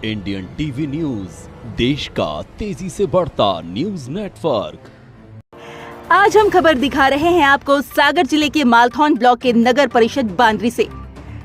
Indian TV news, देश का तेजी से बढ़ता न्यूज नेटवर्क। आज हम खबर दिखा रहे हैं आपको सागर जिले के मालथौन ब्लॉक के नगर परिषद बांद्री से।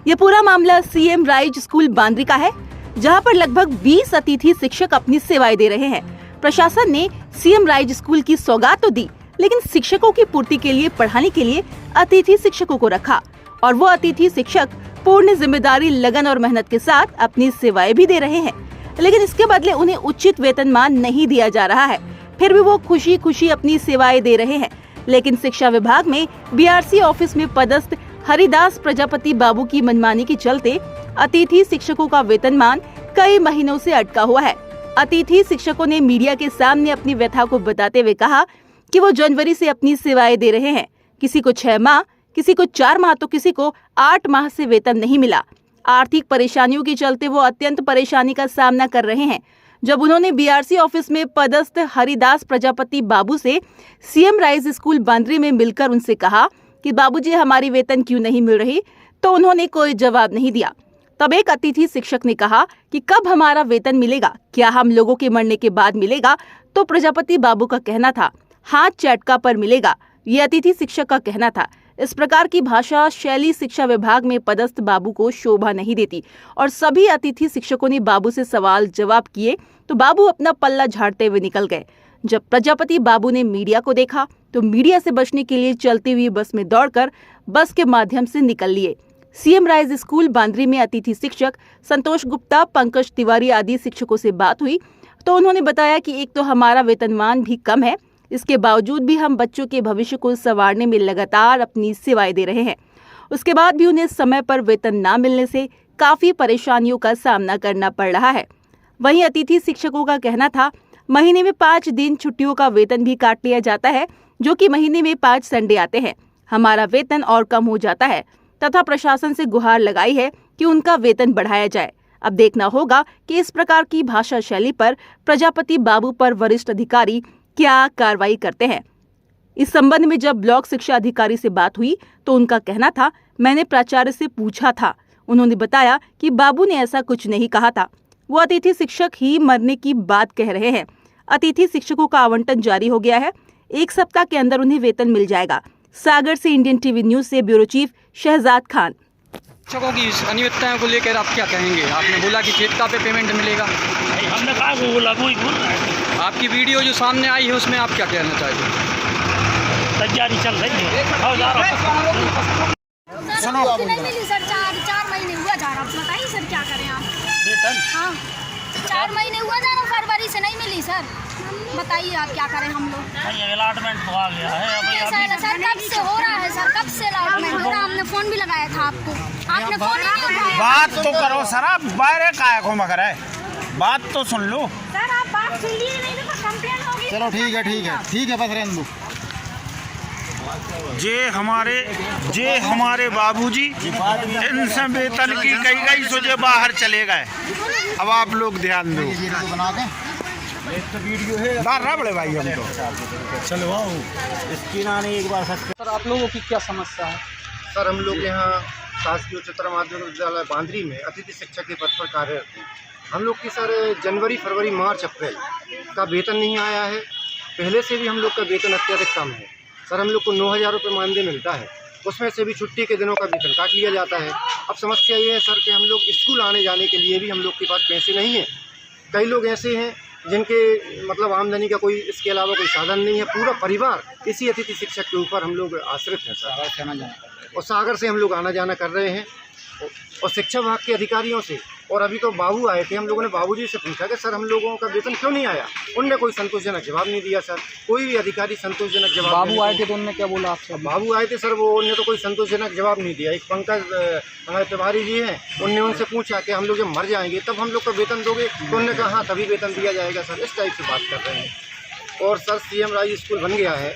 ये पूरा मामला सीएम राइज स्कूल बांद्री का है, जहां पर लगभग 20 अतिथि शिक्षक अपनी सेवाएं दे रहे हैं। प्रशासन ने सीएम राइज स्कूल की सौगात तो दी, लेकिन शिक्षकों की पूर्ति के लिए पढ़ाने के लिए अतिथि शिक्षकों को रखा और वो अतिथि शिक्षक पूर्ण जिम्मेदारी, लगन और मेहनत के साथ अपनी सेवाएं भी दे रहे हैं, लेकिन इसके बदले उन्हें उचित वेतनमान नहीं दिया जा रहा है। फिर भी वो खुशी खुशी अपनी सेवाएं दे रहे हैं। लेकिन शिक्षा विभाग में बीआरसी ऑफिस में पदस्थ हरिदास प्रजापति बाबू की मनमानी के चलते अतिथि शिक्षकों का वेतनमान कई महीनों से अटका हुआ है। अतिथि शिक्षकों ने मीडिया के सामने अपनी व्यथा को बताते हुए कहा कि वो जनवरी से अपनी सेवाएं दे रहे हैं। किसी को 6 माह, किसी को 4 माह तो किसी को 8 माह से वेतन नहीं मिला। आर्थिक परेशानियों के चलते वो अत्यंत परेशानी का सामना कर रहे हैं। जब उन्होंने बीआरसी ऑफिस में पदस्थ हरिदास प्रजापति बाबू से सीएम राइज स्कूल बांद्री में मिलकर उनसे कहा कि बाबूजी हमारी वेतन क्यों नहीं मिल रही, तो उन्होंने कोई जवाब नहीं दिया। तब एक अतिथि शिक्षक ने कहा कि कब हमारा वेतन मिलेगा, क्या हम लोगों के मरने के बाद मिलेगा? तो प्रजापति बाबू का कहना था हाथ चटका पर मिलेगा। ये अतिथि शिक्षक का कहना था। इस प्रकार की भाषा शैली शिक्षा विभाग में पदस्थ बाबू को शोभा नहीं देती और सभी अतिथि शिक्षकों ने बाबू से सवाल जवाब किए तो बाबू अपना पल्ला झाड़ते हुए निकल गए। जब प्रजापति बाबू ने मीडिया को देखा तो मीडिया से बचने के लिए चलती हुई बस में दौड़कर बस के माध्यम से निकल लिए। सीएम राइज स्कूल बांद्री में अतिथि शिक्षक संतोष गुप्ता, पंकज तिवारी आदि शिक्षकों से बात हुई तो उन्होंने बताया कि एक तो हमारा वेतनमान भी कम है, इसके बावजूद भी हम बच्चों के भविष्य को संवारने में लगातार अपनी सेवाएं दे रहे हैं। उसके बाद भी उन्हें समय पर वेतन न मिलने से काफी परेशानियों का सामना करना पड़ रहा है। वहीं अतिथि शिक्षकों का कहना था महीने में 5 दिन छुट्टियों का वेतन भी काट लिया जाता है, जो कि महीने में 5 संडे आते हैं। हमारा वेतन और कम हो जाता है तथा प्रशासन से गुहार लगाई है कि उनका वेतन बढ़ाया जाए। अब देखना होगा कि इस प्रकार की भाषा शैली पर प्रजापति बाबू पर वरिष्ठ अधिकारी क्या कार्रवाई करते हैं। इस संबंध में जब ब्लॉक शिक्षा अधिकारी से बात हुई तो उनका कहना था मैंने प्राचार्य से पूछा था, उन्होंने बताया कि बाबू ने ऐसा कुछ नहीं कहा था, वो अतिथि शिक्षक ही मरने की बात कह रहे हैं। अतिथि शिक्षकों का आवंटन जारी हो गया है, 1 सप्ताह के अंदर उन्हें वेतन मिल जाएगा। सागर से इंडियन टीवी न्यूज से ब्यूरो चीफ शहजाद खान। शिक्षकों की अनियमितताओं को लेकर आप क्या कहेंगे? आपने बोला कि चेटका पे पेमेंट मिलेगा, हमने कहा वो बोला कोई बोल रहा है। आपकी वीडियो जो सामने आई है उसमें आप क्या कहना चाहते हैं? तैयारी चल रही है। सुनो नहीं मिली सर, 4 महीने हुआ जा रहा, बताइए सर क्या करें आप? हाँ 4 महीने हुआ जा रहा, फरवरी से नहीं मिली सर, बताइए आप क्या करें हम लोग? अलॉटमेंट तो आ गया है सर कब से हो रहा है सर, कब से अलॉटमेंट हो रहा? हमने फोन भी लगाया था आपको, आपने फोन नहीं उठाया। बात तो करो सर, आप बाहर काय को मगर है, बात तो सुन लो सर। आप बात सुन लीजिए, नहीं तो कंप्लेंट होगी। चलो ठीक है बस रहने दो। जे हमारे बाबूजी इनसे वेतन की कई सोचे बाहर चले गए। अब आप लोग ध्यान दो, वीडियो है बड़े भाई, हम तो चलो इसकी नानी एक बार। सर आप लोगों की क्या समस्या है? सर हम लोग यहाँ शासकीय उच्चतर माध्यमिक विद्यालय बांद्री में अतिथि शिक्षक के पद पर कार्यरत हैं। हम लोग की सर जनवरी, फरवरी, मार्च, अप्रैल का वेतन नहीं आया है। पहले से भी हम लोग का वेतन अत्यधिक कम है सर। हम लोग को 9,000 रुपये मानदेय मिलता है, उसमें से भी छुट्टी के दिनों का वेतन काट लिया जाता है। अब समस्या ये है सर कि हम लोग स्कूल आने जाने के लिए भी हम लोग के पास पैसे नहीं हैं। कई लोग ऐसे हैं जिनके मतलब आमदनी का कोई इसके अलावा कोई साधन नहीं है। पूरा परिवार इसी अतिथि शिक्षक के ऊपर हम लोग आश्रित हैं सर। और सागर से हम लोग आना जाना कर रहे हैं और शिक्षा विभाग के अधिकारियों से, और अभी तो बाबू आए थे, हम लोगों ने बाबूजी से पूछा कि सर हम लोगों का वेतन क्यों नहीं आया। उनने कोई संतोषजनक जवाब नहीं दिया सर, कोई भी अधिकारी संतोषजनक जवाब। बाबू आए थे तो उन्होंने क्या बोला आपसे? बाबू आए थे सर, वो उन्होंने तो कोई संतोषजनक जवाब नहीं दिया। एक पंकज हमारे तिवारी जी हैं, उनने उनसे पूछा कि हम लोग जब मर जाएंगे तब हम लोग का वेतन दोगे, तो उन्होंने कहा हाँ तभी वेतन दिया जाएगा सर। इस टाइप से बात कर रहे हैं। और सर सीएम राइज स्कूल बन गया है,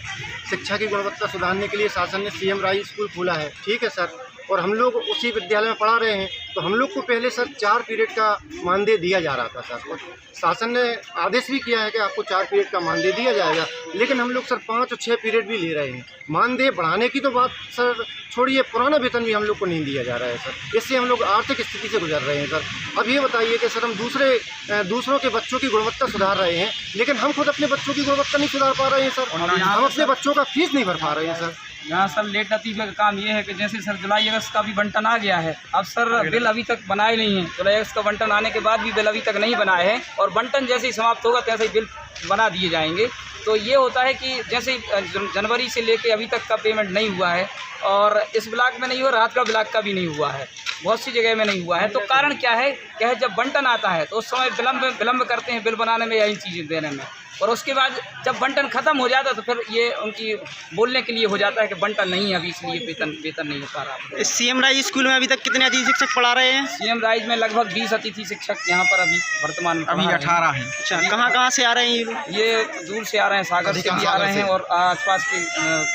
शिक्षा की गुणवत्ता सुधारने के लिए शासन ने सीएम राइज स्कूल खोला है, ठीक है सर। और हम लोग उसी विद्यालय में पढ़ा रहे हैं। तो हम लोग को पहले सर 4 पीरियड का मानदेय दिया जा रहा था सर, और शासन ने आदेश भी किया है कि आपको 4 पीरियड का मानदेय दिया जाएगा, लेकिन हम लोग सर 5 और 6 पीरियड भी ले रहे हैं। मानदेय बढ़ाने की तो बात सर छोड़िए, पुराना वेतन भी हम लोग को नहीं दिया जा रहा है सर। इससे हम लोग आर्थिक स्थिति से गुजर रहे हैं सर। अब ये बताइए कि सर हम दूसरों के बच्चों की गुणवत्ता सुधार रहे हैं, लेकिन हम खुद अपने बच्चों की गुणवत्ता नहीं सुधार पा रहे हैं सर। हम अपने बच्चों का फीस नहीं भर पा रहे हैं सर। यहाँ सर लेट लतीफ़े का काम ये है कि जैसे सर जुलाई अगस्त का भी बंटन आ गया है, अब सर बिल अभी तक बनाए नहीं है। जुलाई अगस्त का बंटन आने के बाद भी बिल अभी तक नहीं बनाए हैं, और बंटन जैसे ही समाप्त होगा तैसे ही बिल बना दिए जाएंगे। तो ये होता है कि जैसे जनवरी से लेके अभी तक का पेमेंट नहीं हुआ है, और इस ब्लॉक में नहीं हुआ, रात का ब्लॉक का भी नहीं हुआ है, बहुत सी जगह में नहीं हुआ है। तो कारण क्या है जब बंटन आता है तो उस समय विलम्ब करते हैं बिल बनाने में, यही चीज़ें देने में, और उसके बाद जब बंटन ख़त्म हो जाता है तो फिर ये उनकी बोलने के लिए हो जाता है कि बंटन नहीं है अभी, इसलिए वेतन नहीं हो पा रहा। सीएम राइज स्कूल में अभी तक कितने अतिथि शिक्षक पढ़ा रहे हैं? सीएम राइज में लगभग 20 अतिथि शिक्षक यहाँ पर अभी वर्तमान में अभी 18 हैं। अच्छा, कहाँ से आ रहे हैं ये लोग? ये दूर से आ रहे हैं, सागर से भी आ रहे हैं और आसपास के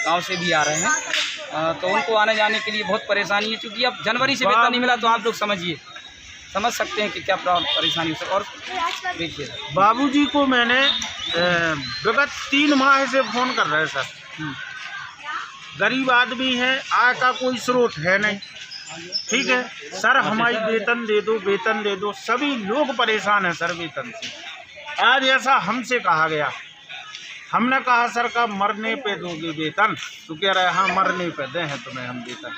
गांव से भी आ रहे हैं। तो उनको आने जाने के लिए बहुत परेशानी है, क्योंकि अब जनवरी से वेतन नहीं मिला तो आप लोग समझ सकते हैं कि क्या परेशानी हो सकती। और देखिए बाबूजी को मैंने विगत 3 माह से फ़ोन कर रहे सर। गरीब आदमी है, आय का कोई स्रोत है नहीं, ठीक है सर, हमारी वेतन दे दो। सभी लोग परेशान हैं सर वेतन से। आज ऐसा हमसे कहा गया, हमने कहा सर का मरने पे दोगे वेतन, तो कह रहे हाँ मरने पे दे हैं तुम्हें हम वेतन।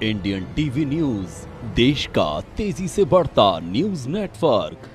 इंडियन टीवी न्यूज, देश का तेजी से बढ़ता न्यूज नेटवर्क।